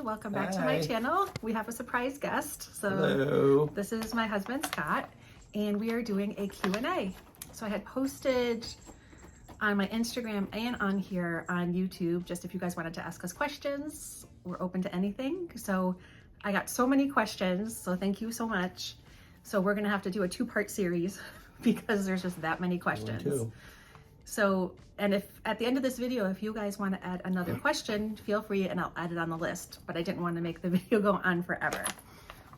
welcome back to my channel. We have a surprise guest. So hello. This is my husband, Scott, and we are doing a Q&A. So I had posted on my Instagram and on here on YouTube, just if you guys wanted to ask us questions, we're open to anything. So I got so many questions, so thank you so much. So we're gonna have to do a 2-part series because there's just that many questions. So, and if at the end of this video, if you guys want to add another question, feel free and I'll add it on the list, but I didn't want to make the video go on forever.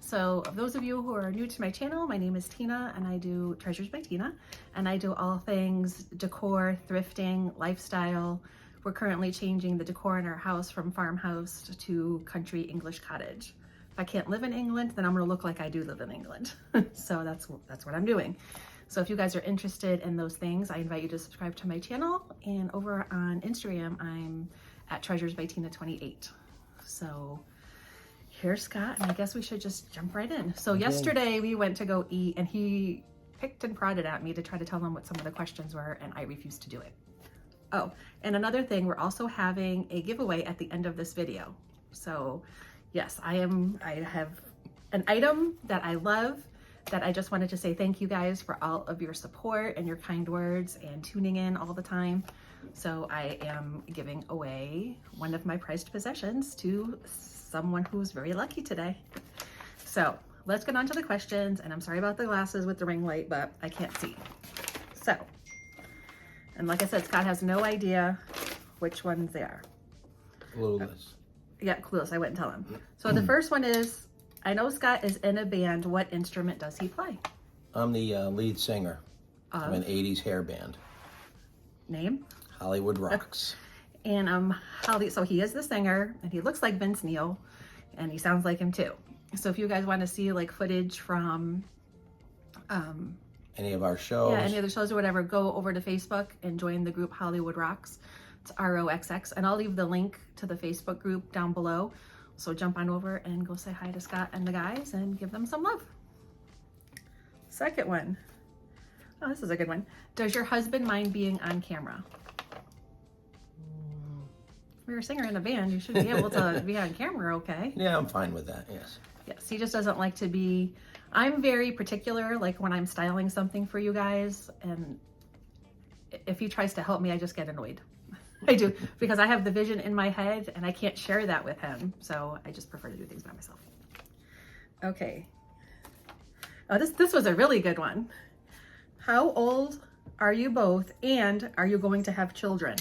So those of you who are new to my channel, my name is Tina and I do Treasures by Tina, and I do all things decor, thrifting, lifestyle. We're currently changing the decor in our house from farmhouse to country English cottage. If I can't live in England, then I'm gonna look like I do live in England. So that's what I'm doing. So if you guys are interested in those things, I invite you to subscribe to my channel. And over on Instagram, I'm at Treasures by Tina 28. So here's Scott, and I guess we should just jump right in. So yesterday we went to go eat, and he picked and prodded at me to try to tell him what some of the questions were, and I refused to do it. Oh, and another thing, we're also having a giveaway at the end of this video. So yes, I have an item that I love, that I just wanted to say thank you guys for all of your support and your kind words and tuning in all the time. So I am giving away one of my prized possessions to someone who's very lucky today. So let's get on to the questions, and I'm sorry about the glasses with the ring light, but I can't see. So, and like I said, Scott has no idea which ones they are. Clueless. Yeah, clueless, I wouldn't tell him. So the first one is, I know Scott is in a band. What instrument does he play? I'm the lead singer of an 80s hair band. Name? Hollywood Rocks. And so he is the singer, and he looks like Vince Neil, and he sounds like him too. So if you guys want to see like footage from any of our shows, any other shows or whatever, go over to Facebook and join the group Hollywood Rocks. It's ROXX, and I'll leave the link to the Facebook group down below. So jump on over and go say hi to Scott and the guys and give them some love. Second one. Oh, this is a good one. Does your husband mind being on camera? If you're a singer in a band, you should be able to be on camera, okay? Yeah, I'm fine with that, yes. Yes, he just doesn't like to be... I'm very particular, like when I'm styling something for you guys, and if he tries to help me, I just get annoyed. I do, because I have the vision in my head and I can't share that with him. So I just prefer to do things by myself. Okay. Oh, this was a really good one. How old are you both, and are you going to have children?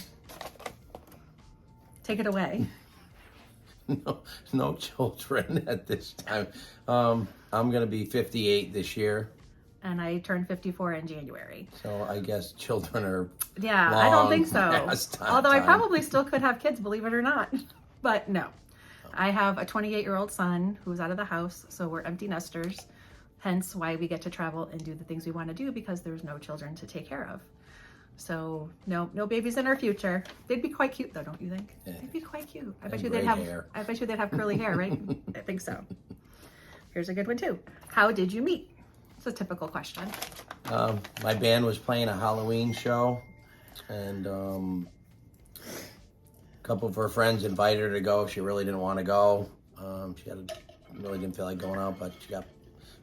Take it away. No children at this time. I'm going to be 58 this year. And I turned 54 in January. So I guess children are I don't think so. Although I time. probably still could have kids, believe it or not. But no. I have a 28-year-old son who's out of the house, so we're empty nesters. Hence why we get to travel and do the things we want to do, because there's no children to take care of. So no babies in our future. They'd be quite cute though, don't you think? Yeah. They'd be quite cute. I bet you they'd have curly hair, right? I think so. Here's a good one too. How did you meet? It's a typical question. My band was playing a Halloween show, and a couple of her friends invited her to go. She really didn't want to go. She really didn't feel like going out, but she got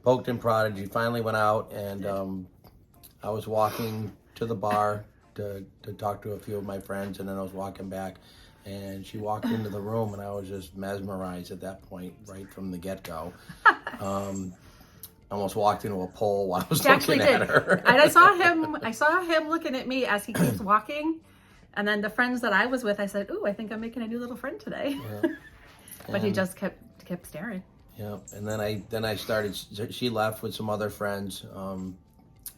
poked and prodded. She finally went out, and I was walking to the bar to talk to a few of my friends, and then I was walking back, and she walked into the room, and I was just mesmerized at that point, right from the get-go. Almost walked into a pole while I was looking at her. And I saw him looking at me as he keeps walking. And then the friends that I was with, I said, ooh, I think I'm making a new little friend today. Yeah. But he just kept staring. Yeah. And then I started, she left with some other friends. And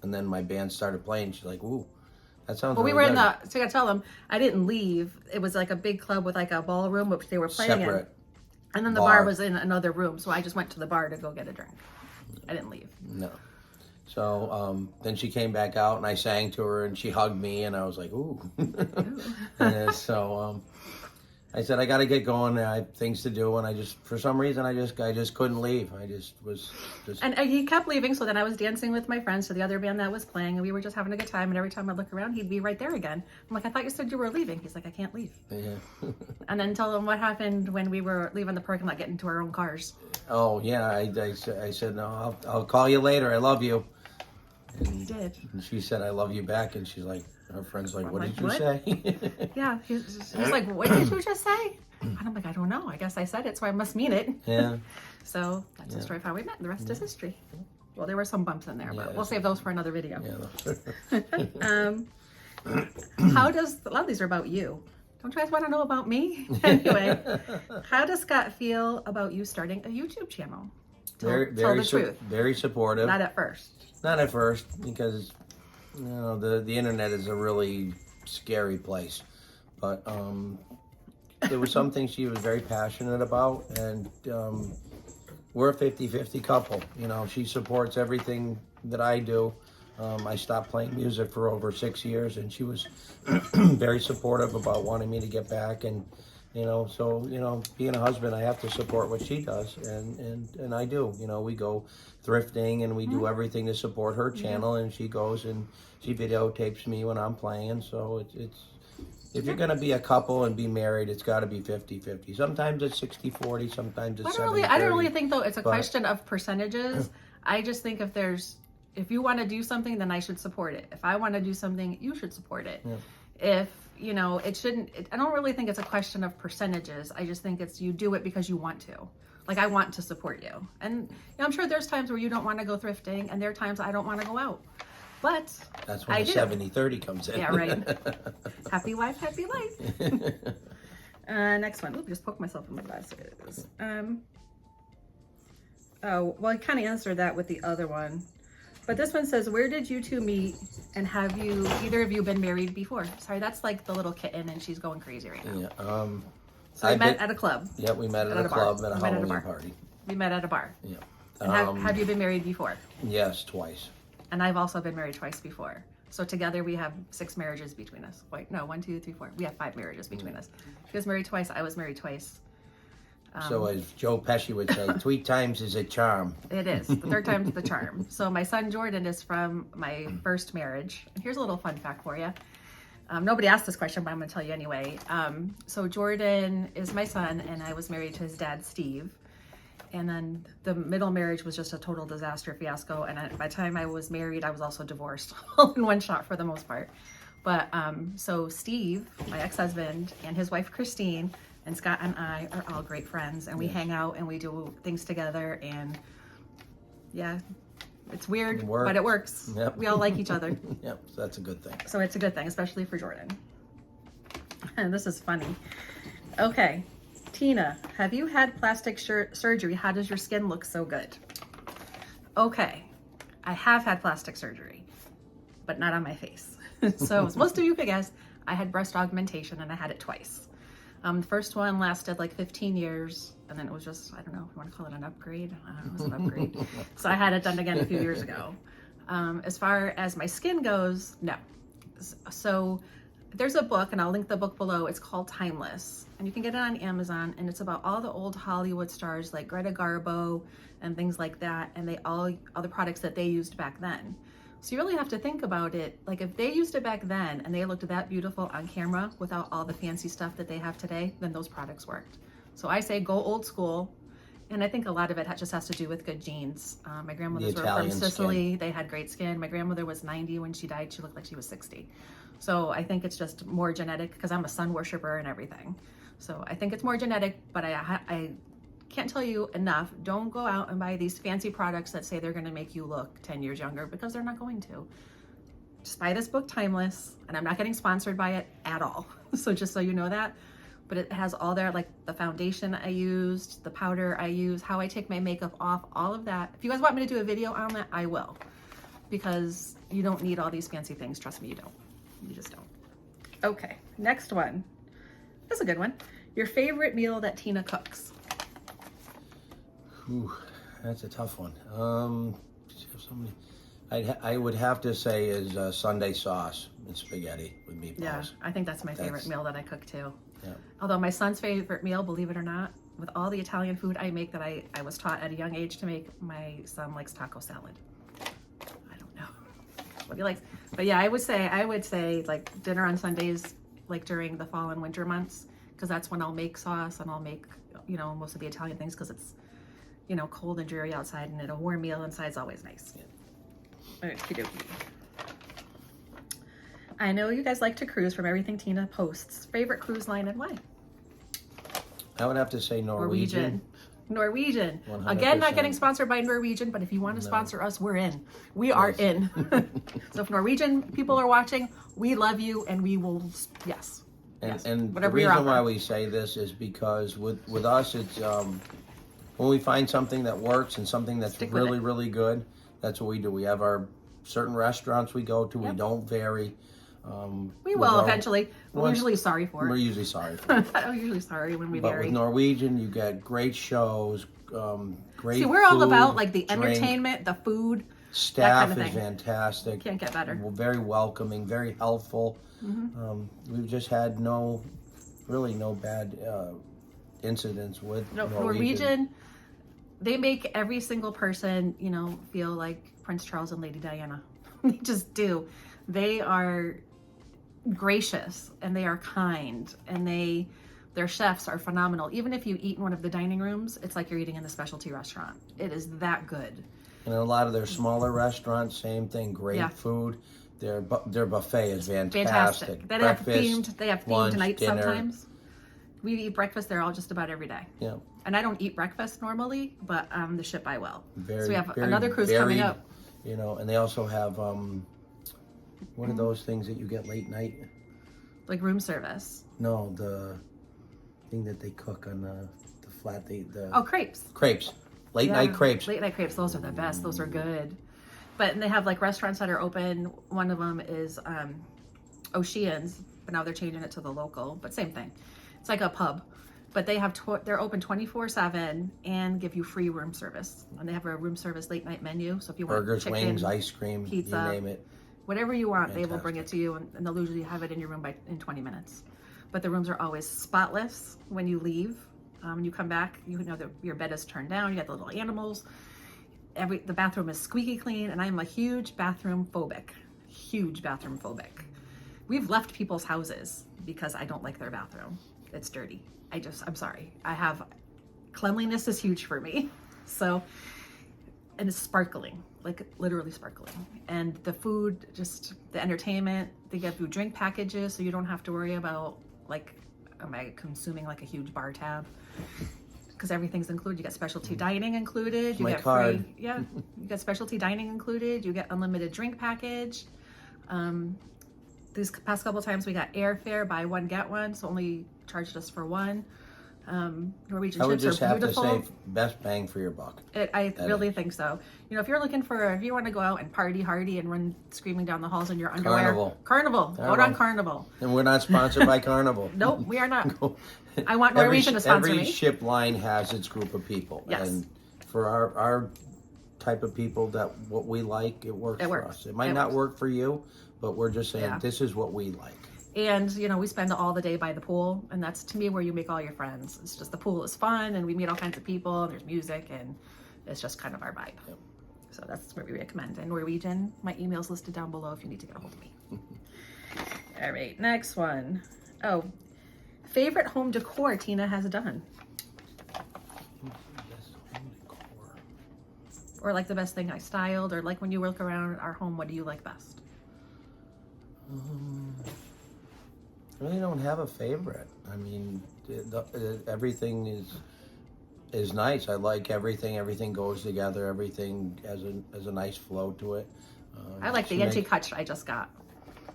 then my band started playing. She's like, ooh, that sounds really good. So I gotta tell them, I didn't leave. It was like a big club with like a ballroom, which they were playing in. And then the bar was in another room. So I just went to the bar to go get a drink. I didn't leave. No. So then she came back out, and I sang to her, and she hugged me, and I was like, ooh. And so I said I got to get going. I have things to do, and for some reason I just couldn't leave. I was just. And he kept leaving, so then I was dancing with my friends to the other band that was playing, and we were just having a good time. And every time I look around, he'd be right there again. I'm like, I thought you said you were leaving. He's like, I can't leave. Yeah. And then tell him what happened when we were leaving the parking lot, getting to our own cars. Oh yeah, I said no. I'll call you later. I love you. And He did. And she said I love you back, and she's like, her friend's like, what like, did you say? Yeah, he's like, what did you just say? And I'm like, I don't know. I guess I said it, so I must mean it. Yeah. So that's the story of how we met. The rest is history. Well, there were some bumps in there, Yeah, but we'll save those for another video. Yeah. How does, a lot of these are about you. Don't you guys want to know about me? Anyway, how does Scott feel about you starting a YouTube channel? Tell the truth. Very supportive. Not at first. Not at first, because the internet is a really scary place. But there was something she was very passionate about, and we're a 50-50 couple. She supports everything that I do. I stopped playing music for over 6 years, and she was very supportive about wanting me to get back. And so being a husband, I have to support what she does, and I do. We go thrifting, and we do everything to support her channel. And she goes and she videotapes me when I'm playing. So it's if you're gonna be a couple and be married, it's got to be 50-50. Sometimes it's 60-40. Sometimes it's 70-30. I don't really think though it's a question of percentages. I just think if you want to do something, then I should support it. If I want to do something, you should support it. Yeah. If it shouldn't. I don't really think it's a question of percentages. I just think it's you do it because you want to. Like I want to support you, and I'm sure there's times where you don't want to go thrifting, and there are times I don't want to go out. But that's when the 70-30 comes in. Yeah, right. Happy wife, happy life. Next one. Oop, just poked myself in my glasses. Oh, well, I kind of answered that with the other one. But this one says, where did you two meet, and have either of you been married before? Sorry, that's like the little kitten, and she's going crazy right now. Yeah. So we met at a club. Yeah, we met at a club at a Halloween party. We met at a bar. Yeah. And have you been married before? Yes, twice. And I've also been married twice before. So together we have 6 marriages between us. Wait, no, 1, 2, 3, 4. We have 5 marriages between us. She was married twice. I was married twice. So as Joe Pesci would say, 3 times is a charm. It is. The 3rd time's the charm. So my son Jordan is from my first marriage. Here's a little fun fact for you. Nobody asked this question, but I'm going to tell you anyway. So Jordan is my son, and I was married to his dad, Steve. And then the middle marriage was just a total disaster fiasco. And by the time I was married, I was also divorced all in one shot for the most part. But so Steve, my ex-husband, and his wife, Christine, and Scott and I are all great friends. And we hang out and we do things together. And yeah, it's weird, but it works. Yep. We all like each other. Yep, so that's a good thing. So it's a good thing, especially for Jordan. And this is funny. Okay. Tina, have you had plastic surgery? How does your skin look so good? Okay, I have had plastic surgery, but not on my face. So as most of you could guess, I had breast augmentation, and I had it twice. The first one lasted like 15 years, and then it was just, I don't know if you want to call it an upgrade. I don't know, it was an upgrade. So I had it done again a few years ago. As far as my skin goes, no. So there's a book, and I'll link the book below. It's called Timeless, and you can get it on Amazon, and it's about all the old Hollywood stars like Greta Garbo and things like that, and all the products that they used back then. So you really have to think about it. Like if they used it back then and they looked that beautiful on camera without all the fancy stuff that they have today, then those products worked. So I say go old school. And I think a lot of it just has to do with good genes. My grandmothers were from Sicily. They had great skin. My grandmother was 90 when she died. She looked like she was 60. So I think it's just more genetic, because I'm a sun worshiper and everything. So I think it's more genetic, but I can't tell you enough. Don't go out and buy these fancy products that say they're going to make you look 10 years younger, because they're not going to. Just buy this book, Timeless, and I'm not getting sponsored by it at all. So just so you know that. But it has all there, like the foundation I used, the powder I use, how I take my makeup off, all of that. If you guys want me to do a video on that, I will. Because you don't need all these fancy things. Trust me, you don't. You just don't. Okay, next one. That's a good one. Your favorite meal that Tina cooks? Ooh, that's a tough one. I would have to say is Sunday sauce and spaghetti with meatballs. Yeah, I think that's my favorite meal that I cook too. Yeah. Although my son's favorite meal, believe it or not, with all the Italian food I make that I was taught at a young age to make, my son likes taco salad. I don't know what he likes. But yeah, I would say like dinner on Sundays, like during the fall and winter months, because that's when I'll make sauce and I'll make, most of the Italian things, because it's, cold and dreary outside, and a warm meal inside is always nice. Yeah. Okey-dokey. I know you guys like to cruise from everything Tina posts. Favorite cruise line and why? I would have to say Norwegian. Norwegian. 100%. Again, not getting sponsored by Norwegian, but if you want to sponsor us, we're in. We are in. So if Norwegian people are watching, we love you, and we will, yes. And the reason why we say this is because with us, it's when we find something that works and something that's really, really good, that's what we do. We have our certain restaurants we go to. Yep. We don't vary. We will eventually. We're usually sorry for it. We're usually sorry for it. I'm usually sorry when we vary. But with Norwegian, you get great shows, great we're all food, about like the drink. Entertainment, the food. Staff that kind of is fantastic. Can't get better. We're very welcoming, very helpful. Mm-hmm. We've just had no bad incidents with Norwegian. They make every single person, feel like Prince Charles and Lady Diana. They just do. They are gracious and they are kind, and their chefs are phenomenal. Even if you eat in one of the dining rooms, it's like you're eating in the specialty restaurant. It is that good. And a lot of their smaller restaurants, same thing. Great food. Their buffet is fantastic. They have themed lunch, nights dinner. Sometimes. We eat breakfast there all just about every day. Yeah. And I don't eat breakfast normally, but the ship I will. Very, so we have very another cruise varied, coming up. And they also have what are those things that you get late night? Like room service. No, the thing that they cook on the flat. Crepes. Crepes. Late night crepes. Late night crepes. Those are the best. Those are good. And they have like restaurants that are open. One of them is Oceans, but now they're changing it to the local. But same thing. It's like a pub, but they have they're open 24/7 and give you free room service. And they have a room service late night menu. So if you want burgers, chicken, wings, ice cream, pizza, you name it, whatever you want, they will bring it to you, and they'll usually have it in your room in 20 minutes. But the rooms are always spotless when you leave. When you come back, that your bed is turned down. You got the little animals. The bathroom is squeaky clean, and I'm a huge bathroom phobic. We've left people's houses because I don't like their bathroom. It's dirty. I'm sorry. Cleanliness is huge for me. So, and it's sparkling, like literally sparkling. And the food, just the entertainment, they give you drink packages, so you don't have to worry about like, am I consuming like a huge bar tab? Because everything's included. You get specialty dining included. You get card. Free, you get specialty dining included. You get unlimited drink package. These past couple times we got airfare, buy one get one, so only charged us for one. Norwegian chips are beautiful. I would just have to say best bang for your buck. I really think so. If you're looking if you want to go out and party hardy and run screaming down the halls in your underwear. Carnival. Go on Carnival. And we're not sponsored by Carnival. Nope, we are not. I want Norwegian to sponsor me. Every ship line has its group of people. Yes. And for our type of people, that what we like, it works for us. It might not work for you, but we're just saying this is what we like. And, we spend all the day by the pool, and that's, to me, where you make all your friends. It's just the pool is fun, and we meet all kinds of people, and there's music, and it's just kind of our vibe. Yep. So that's what we recommend. And Norwegian, my email's listed down below if you need to get a hold of me. All right, next one. Oh, favorite home decor Tina has done? Or like the best thing I styled, or like when you look around our home, what do you like best? I really don't have a favorite. I mean, everything is nice. I like everything. Everything goes together. Everything has a nice flow to it. I like the antique hutch I just got.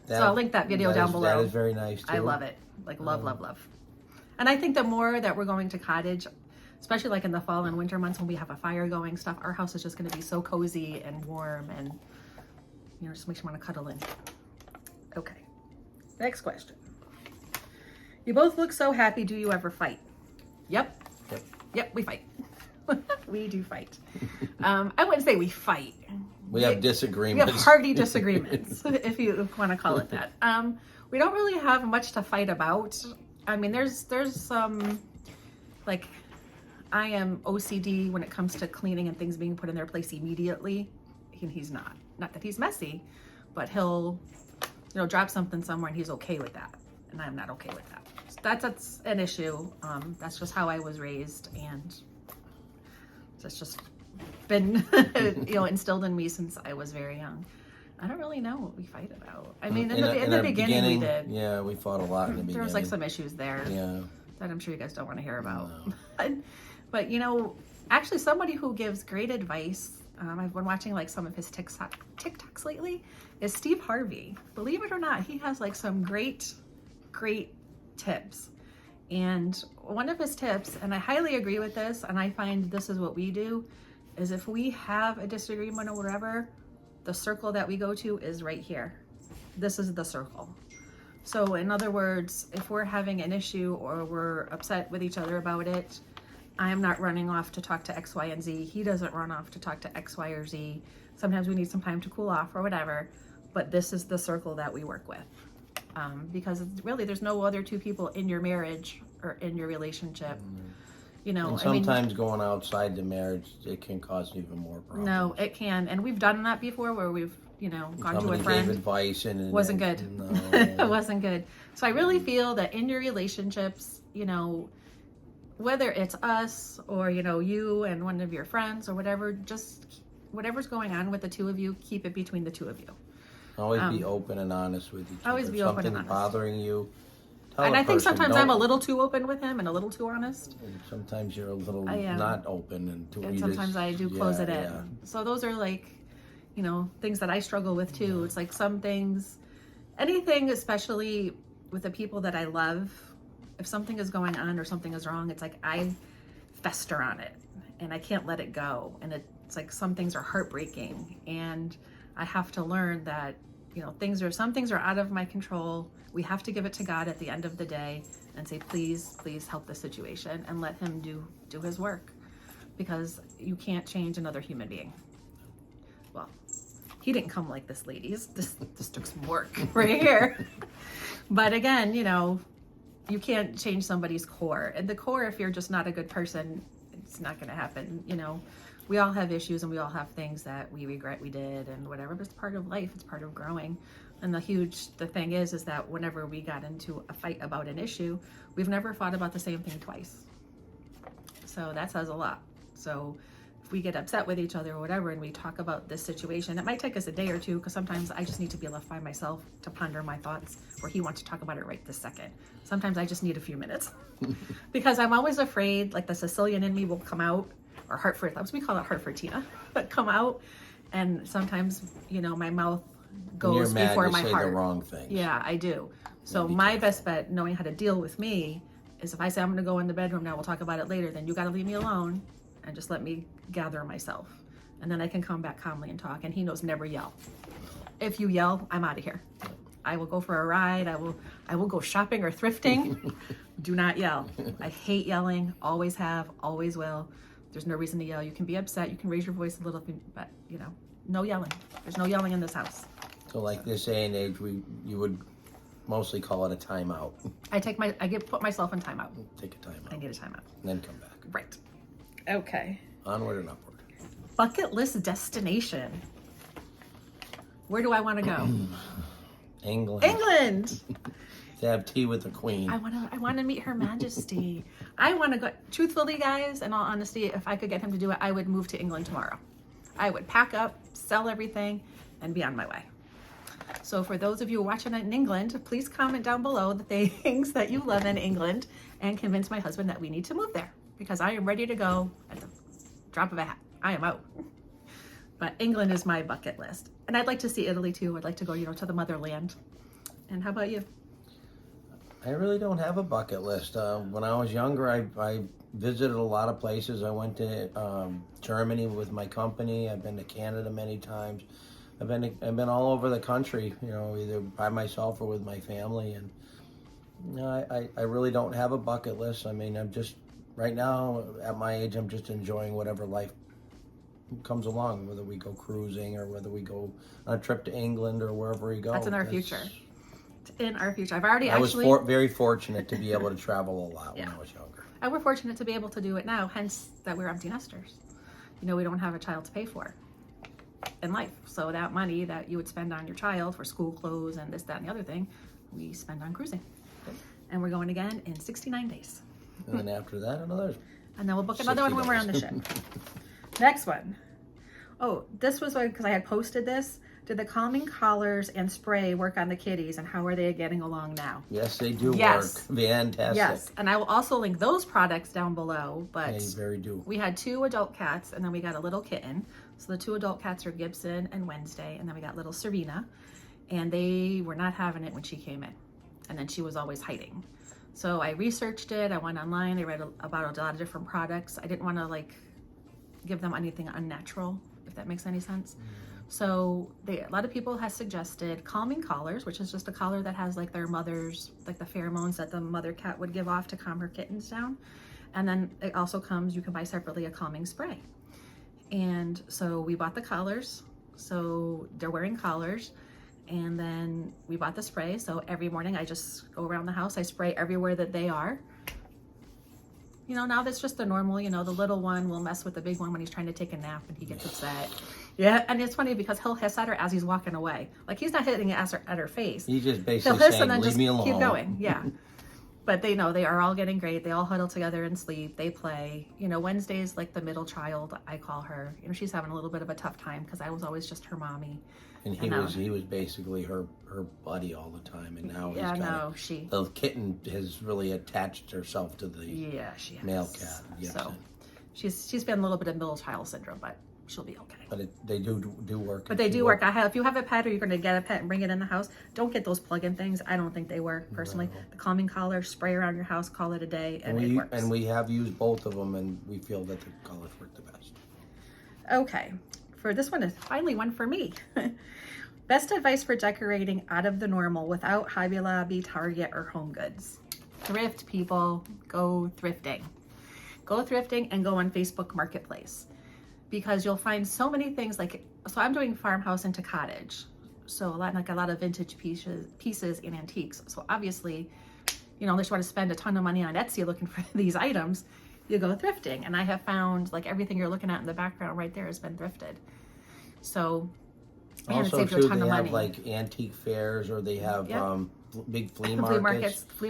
So I'll link that video down below. That is very nice too. I love it. Like love. And I think the more that we're going to cottage, especially like in the fall and winter months when we have a fire going stuff, our house is just going to be so cozy and warm, and just makes you want to cuddle in. Okay. Next question. You both look so happy. Do you ever fight? Yep, we fight. We do fight. I wouldn't say we fight. We have we disagreements. have hearty disagreements, if you want to call it that. We don't really have much to fight about. I mean, there's some, like, I am OCD when it comes to cleaning and things being put in their place immediately. He's not. Not that he's messy, but he'll, drop something somewhere and he's okay with that. And I'm not okay with that. So that's an issue. That's just how I was raised, and that's just been, instilled in me since I was very young. I don't really know what we fight about. I mean, in the beginning we did. Yeah, we fought a lot in the beginning. There was like some issues there. Yeah. That I'm sure you guys don't want to hear about. No. But actually somebody who gives great advice, I've been watching like some of his TikToks lately, is Steve Harvey. Believe it or not, he has like some great tips. And one of his tips, and I highly agree with this, and I find this is what we do, is if we have a disagreement or whatever, the circle that we go to is right here. This is the circle. So in other words, if we're having an issue or we're upset with each other about it, I'm not running off to talk to X, Y, and Z. He doesn't run off to talk to X, Y, or Z. Sometimes we need some time to cool off or whatever, but this is the circle that we work with. Because really there's no other two people in your marriage or in your relationship. And sometimes going outside the marriage, it can cause even more problems. No, it can. And we've done that before where we've, gone to a friend. Gave advice and wasn't good. No. It wasn't good. So I really feel that in your relationships, whether it's us or, you and one of your friends or whatever, just whatever's going on with the two of you, keep it between the two of you. Always be open and honest with each other. Always be open and honest. Something bothering you, tell and a I think person, sometimes I'm a little too open with him and a little too honest. And sometimes you're a little not open. And sometimes I do close it in. Yeah. So those are like, things that I struggle with too. It's like some things, anything, especially with the people that I love, if something is going on or something is wrong, it's like I fester on it and I can't let it go. And it's like some things are heartbreaking, and I have to learn that, some things are out of my control. We have to give it to God at the end of the day and say, please help the situation, and let him do his work, because you can't change another human being. Well, he didn't come like this, ladies. This took some work right here. But again, you can't change somebody's core. And the core, if you're just not a good person, it's not going to happen. We all have issues and we all have things that we regret we did and whatever, but it's part of life. It's part of growing. And the thing is that whenever we got into a fight about an issue, we've never fought about the same thing twice. So that says a lot. So if we get upset with each other or whatever, and we talk about this situation, it might take us a day or two, because sometimes I just need to be left by myself to ponder my thoughts, where he wants to talk about it right this second. Sometimes I just need a few minutes because I'm always afraid, like the Sicilian in me will come out, or Hartford, we call it Hartfordina, but come out. And sometimes, my mouth goes before my heart. Say the wrong things. Yeah, I do. So my best bet, knowing how to deal with me, is if I say I'm going to go in the bedroom now, we'll talk about it later, then you got to leave me alone and just let me gather myself. And then I can come back calmly and talk. And he knows never yell. If you yell, I'm out of here. I will go for a ride. I will go shopping or thrifting. Do not yell. I hate yelling. Always have, always will. There's no reason to yell. You can be upset. You can raise your voice a little bit, but no yelling. There's no yelling in this house. So like this day and age, you would mostly call it a timeout. Put myself in timeout. Take a timeout. I need a timeout. And then come back. Right. Okay. Onward and upward. Bucket list destination. Where do I want to go? England. England. To have tea with the Queen. I want to meet Her Majesty. I want to go. Truthfully, guys, in all honesty, if I could get him to do it, I would move to England tomorrow. I would pack up, sell everything, and be on my way. So for those of you watching it in England, please comment down below the things that you love in England, and convince my husband that we need to move there, because I am ready to go at the drop of a hat. I am out. But England is my bucket list. And I'd like to see Italy too. I'd like to go, to the motherland. And how about you? I really don't have a bucket list. When I was younger, I visited a lot of places. I went to Germany with my company. I've been to Canada many times. I've been all over the country, either by myself or with my family. And I really don't have a bucket list. I mean, I'm just right now at my age, I'm just enjoying whatever life comes along, whether we go cruising or whether we go on a trip to England or wherever we go. That's in our future. In our future. I've already I was actually... very fortunate to be able to travel a lot when Yeah. I was younger. And we're fortunate to be able to do it now, hence that we're empty nesters. You know, we don't have a child to pay for in life. So that money that you would spend on your child for school clothes and this, that, and the other thing, we spend on cruising. And we're going again in 69 days. And then after that, another. And then we'll book another one when we're on the ship. Next one. Oh, this was because I had posted this. Did the calming collars and spray work on the kitties, and how are they getting along now? Yes, they do Yes. work. Fantastic. Yes, and I will also link those products down below. But They very do. we had 2 adult cats, and then we got a little kitten. So the 2 adult cats are Gibson and Wednesday, and then we got little Serena. And they were not having it when she came in. And then she was always hiding. So I researched it. I went online. I read about a lot of different products. I didn't want to like give them anything unnatural, if that makes any sense. So a lot of people have suggested calming collars, which is just a collar that has like their mother's, like the pheromones that the mother cat would give off to calm her kittens down. And then it also comes, you can buy separately a calming spray. And so we bought the collars. So they're wearing collars. And then we bought the spray. So every morning I just go around the house. I spray everywhere that they are. You know, now that's just the normal, you know, the little one will mess with the big one when he's trying to take a nap and he gets upset. Yeah, and it's funny because he'll hiss at her as he's walking away. Like he's not hitting it at her face. He's just He'll basically hiss saying, and then leave just me alone. keep going. Yeah. But they know they are all getting great. They all huddle together and sleep. They play. You know, Wednesday's like the middle child, I call her. You know, she's having a little bit of a tough time because I was always just her mommy. And he was basically her buddy all the time, and now the kitten has really attached herself to the she has. male cat. So she's been a little bit of middle child syndrome, but she'll be okay. But they do work. But they do work. If you have a pet or you're going to get a pet and bring it in the house, don't get those plug-in things. I don't think they work personally. No. The calming collar, spray around your house, call it a day, and it works. And we have used both of them, and we feel that the collars work the best. Okay, for this one is finally one for me. Best advice for decorating out of the normal without Hobby Lobby, Target, or Home Goods. Thrift, people. Go thrifting. Go thrifting and go on Facebook Marketplace. Because you'll find so many things so I'm doing farmhouse into cottage. So a lot of vintage pieces and antiques. So obviously, you know, unless you want to spend a ton of money on Etsy looking for these items, you go thrifting. And I have found like everything you're looking at in the background right there has been thrifted. So, and also, it saves you a ton they of have money. like antique fairs, or they have big flea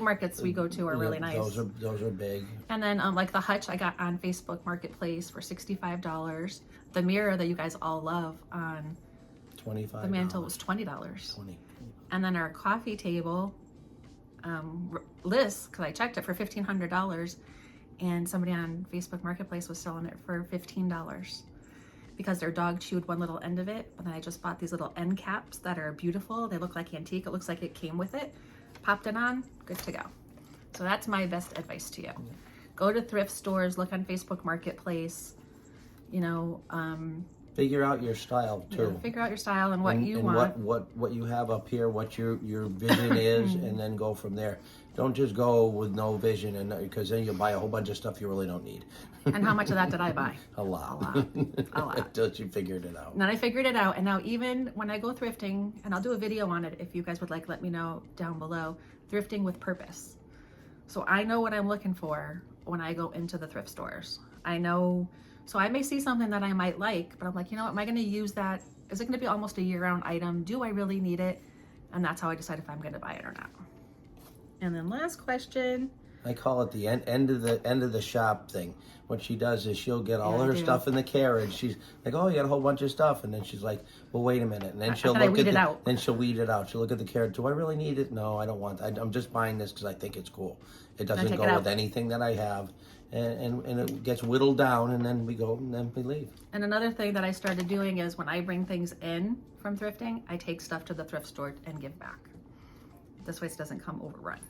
markets we go to are really nice. Those are big. And then like the hutch I got on Facebook Marketplace for $65. The mirror that you guys all love on $25. the mantle was $20. $20. And then our coffee table list, because I checked it for $1,500, and somebody on Facebook Marketplace was selling it for $15. Because their dog chewed one little end of it. But then I just bought these little end caps that are beautiful. They look like antique. It looks like it came with it. Popped it on, good to go. So that's my best advice to you. Go to thrift stores, look on Facebook Marketplace, you know. Figure out your style too. Yeah, figure out your style and what you want. What you have up here, what your vision is, and then go from there. Don't just go with no vision, and because then you'll buy a whole bunch of stuff you really don't need. And how much of that did I buy? A lot. A lot. Until you figured it out. And then I figured it out, and now even when I go thrifting, and I'll do a video on it if you guys would like, let me know down below. Thrifting with purpose. So I know what I'm looking for when I go into the thrift stores. I know, so I may see something that I might like, but I'm like, you know what, am I going to use that? Is it going to be almost a year-round item? Do I really need it? And that's how I decide if I'm going to buy it or not. And then last question. I call it the end of the shop thing. What she does is she'll get all her stuff in the carriage. She's like, "Oh, you got a whole bunch of stuff," and then she's like, "Well, wait a minute," and then she'll look at it. Then she'll weed it out. She'll look at the carriage. Do I really need it? No, I don't want it. I'm just buying this because I think it's cool. It doesn't go with anything that I have, and it gets whittled down, and then we go and then we leave. And another thing that I started doing is when I bring things in from thrifting, I take stuff to the thrift store and give back. This way it doesn't come overrun.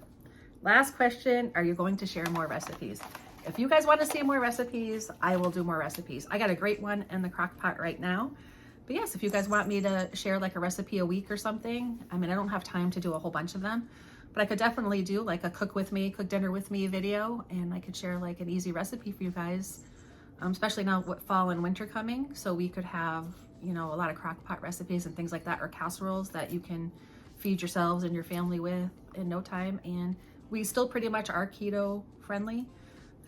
Last question, are you going to share more recipes? If you guys want to see more recipes, I will do more recipes. I got a great one in the crock pot right now. But yes, if you guys want me to share like a recipe a week or something, I mean, I don't have time to do a whole bunch of them, but I could definitely do like a cook dinner with me video, and I could share like an easy recipe for you guys especially now with fall and winter coming. So we could have, you know, a lot of crock pot recipes and things like that, or casseroles that you can feed yourselves and your family with in no time. And we still pretty much are keto friendly.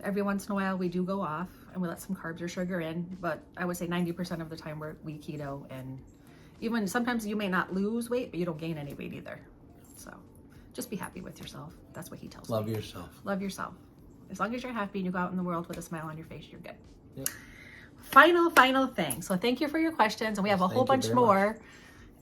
Every once in a while we do go off and we let some carbs or sugar in, but I would say 90% of the time we keto, and even sometimes you may not lose weight, but you don't gain any weight either. So just be happy with yourself. That's what he tells me. Love yourself. Love yourself. As long as you're happy and you go out in the world with a smile on your face, you're good. Yep. Final thing. So thank you for your questions, and we have a whole bunch more.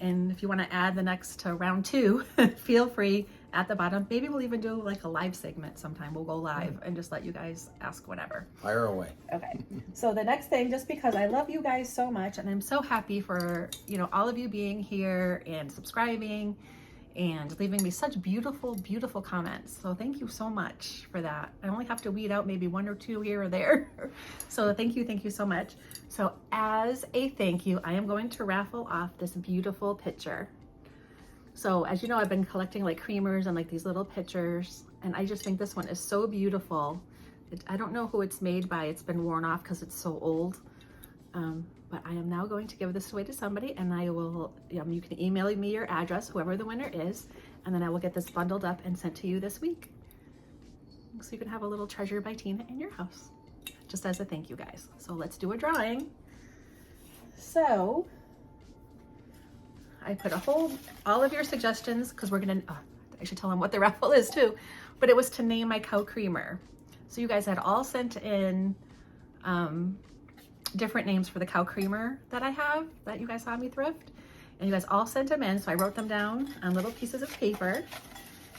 And if you want to add the next to round 2, feel free at the bottom. Maybe we'll even do like a live segment sometime. We'll go live and just let you guys ask whatever. Fire away. Okay. So the next thing, just because I love you guys so much, and I'm so happy for, you know, all of you being here and subscribing and leaving me such beautiful, beautiful comments. So thank you so much for that. I only have to weed out maybe 1 or 2 here or there. So thank you so much. So as a thank you, I am going to raffle off this beautiful pitcher. So as you know, I've been collecting like creamers and like these little pitchers, and I just think this one is so beautiful. I don't know who it's made by. It's been worn off because it's so old. But I am now going to give this away to somebody, and I will, you can email me your address, whoever the winner is, and then I will get this bundled up and sent to you this week. So you can have a little treasure by Tina in your house, just as a thank you, guys. So let's do a drawing. So I put all of your suggestions, because we're gonna, I should tell them what the raffle is too, but it was to name my cow creamer. So you guys had all sent in different names for the cow creamer that I have, that you guys saw me thrift, and you guys all sent them in. So I wrote them down on little pieces of paper,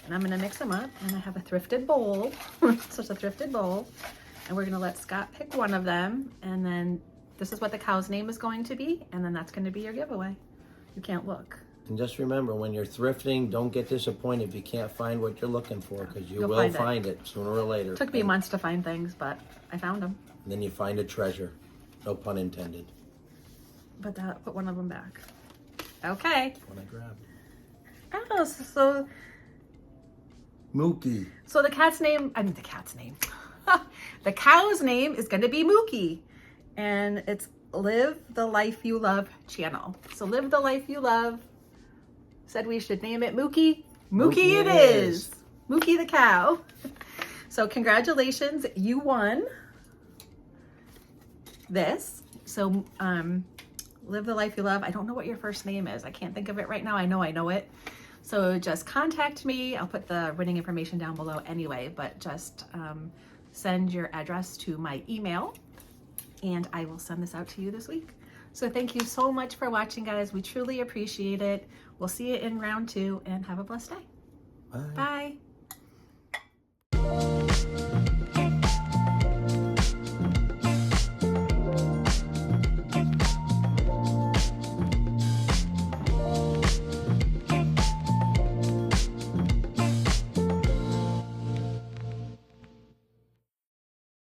and I'm gonna mix them up, and I have a thrifted bowl. So it's a thrifted bowl, and we're gonna let Scott pick one of them, and then this is what the cow's name is going to be, and then that's gonna be your giveaway. You can't look. And just remember, when you're thrifting, don't get disappointed if you can't find what you're looking for, because you You'll will find find it sooner or later. It took me months to find things, but I found them. And then you find a treasure. No pun intended. But put one of them back. Okay. That's what I grabbed. Oh, so Mookie. So the cat's name, the cow's name is going to be Mookie, and it's Live the Life You Love channel. So Live the Life You Love said we should name it Mookie. Mookie it is. Mookie the cow. So congratulations, you won this. So Live the Life You Love. I don't know what your first name is. I can't think of it right now. I know it. So just contact me. I'll put the winning information down below anyway, but just send your address to my email, and I will send this out to you this week. So thank you so much for watching, guys. We truly appreciate it. We'll see you in round 2, and have a blessed day. Bye. Bye.